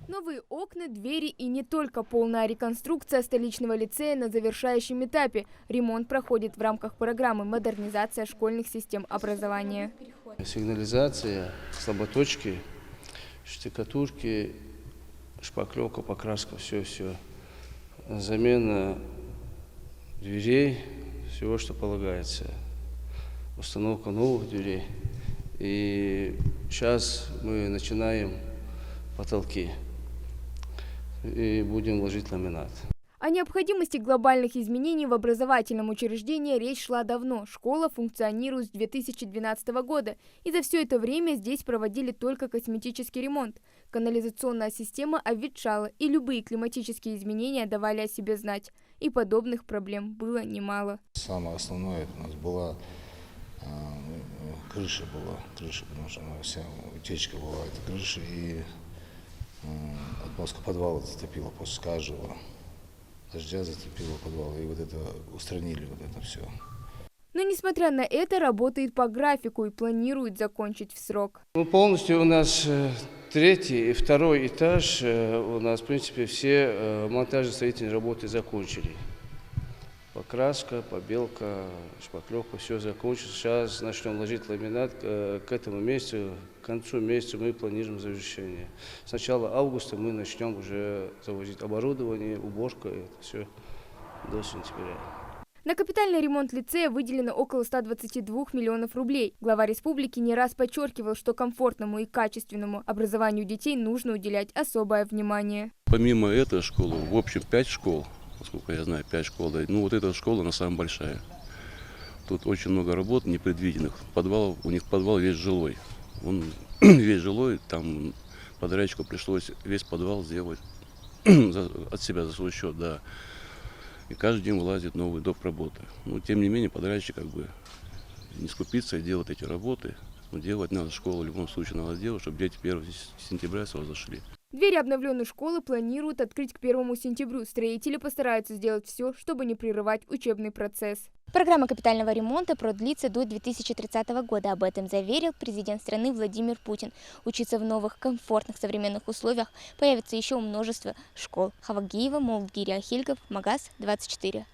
Новые окна, двери и не только полная реконструкция столичного лицея на завершающем этапе. Ремонт проходит в рамках программы «Модернизация школьных систем образования». Сигнализация, слаботочки, штукатурки, шпаклевка, покраска, все. Замена дверей, всего, что полагается. Установка новых дверей. И сейчас мы начинаем потолки и будем ложить ламинат. О необходимости глобальных изменений в образовательном учреждении речь шла давно. Школа функционирует с 2012 года, и за все это время здесь проводили только косметический ремонт. Канализационная система обветшала, и любые климатические изменения давали о себе знать. И подобных проблем было немало. Самое основное у нас была крыша, потому что она вся утечка была, это крыша, и отмостка подвала затопила после каждого дождя, затопило подвал, и вот это устранили, вот это все. Но несмотря на это, работает по графику и планирует закончить в срок. Полностью у нас третий и второй этаж, у нас, в принципе, все монтажно-строительные работы закончили. Покраска, побелка, шпаклевка, все закончилось. Сейчас начнем ложить ламинат. К этому месяцу, к концу месяца мы планируем завершение. С начала августа мы начнем уже завозить оборудование, уборка, это все до сентября. На капитальный ремонт лицея выделено около 122 миллионов рублей. Глава республики не раз подчеркивал, что комфортному и качественному образованию детей нужно уделять особое внимание. Помимо этой школы, в общем, 5 школ. Насколько я знаю, 5 школ. Ну вот эта школа, она самая большая. Тут очень много работ непредвиденных. Подвал, у них подвал весь жилой. Он весь жилой, там подрядчику пришлось весь подвал сделать от себя за свой счет, да. И каждый день вылазит новый доп. Работы. Но тем не менее подрядчик как бы не скупится и делать эти работы. Но делать надо, школу в любом случае надо делать, чтобы дети 1 сентября сразу зашли. Двери обновленной школы планируют открыть к 1 сентября. Строители постараются сделать все, чтобы не прерывать учебный процесс. Программа капитального ремонта продлится до 2030 года. Об этом заверил президент страны Владимир Путин. Учиться в новых, комфортных, современных условиях появится еще множество школ. Хавагиева, Молдгири Ахильгов, Магаз 24.